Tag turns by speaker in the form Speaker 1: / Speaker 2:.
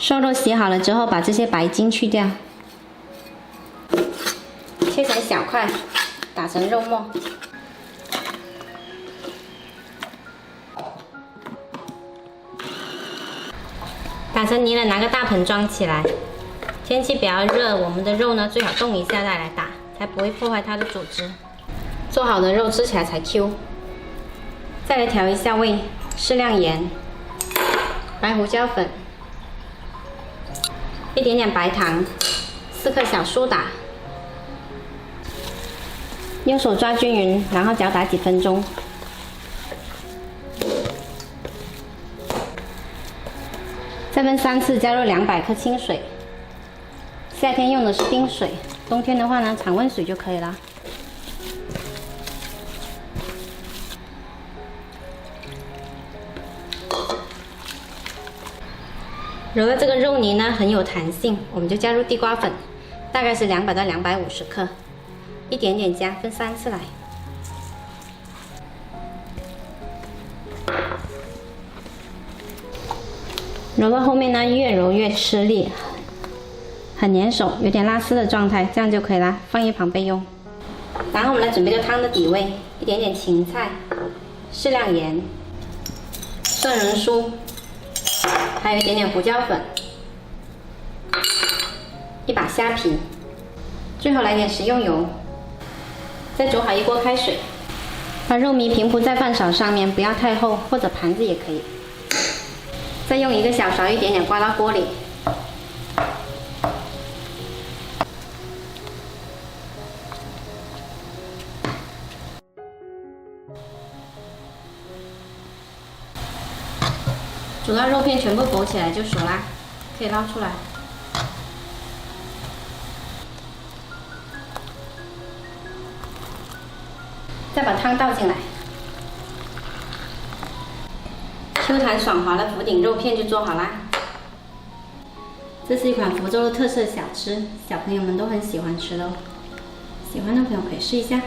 Speaker 1: 瘦肉洗好了之后，把这些白筋去掉，切成小块，打成肉末。打成泥了，拿个大盆装起来。天气比较热，我们的肉呢最好冻一下再来打，才不会破坏它的组织。做好的肉吃起来才 Q。再来调一下味，适量盐、白胡椒粉。 一点点白糖，4颗小苏打，用手抓均匀，然后搅打几分钟。再分3次加入200克清水。夏天用的是冰水，冬天的话呢，常温水就可以了。揉的这个肉泥呢很有弹性，我们就加入地瓜粉，大概是200到250克，一点点加，分3次来。揉到后面呢，越揉越吃力，很粘手，有点拉丝的状态，这样就可以啦，放一旁备用。然后我们来准备这个汤的底味，一点点芹菜，适量盐，蒜仁酥。 还有一点点胡椒粉，一把虾皮，最后来点食用油。再煮好一锅开水，把肉糜平铺在饭勺上面，不要太厚，或者盘子也可以。再用一个小勺一点点刮到锅里。煮到肉片全部浮起来就熟啦，可以捞出来。再把汤倒进来。Q 弹爽滑的福鼎肉片就做好啦。这是一款福州的特色小吃，小朋友们都很喜欢吃的哦。喜欢的朋友可以试一下。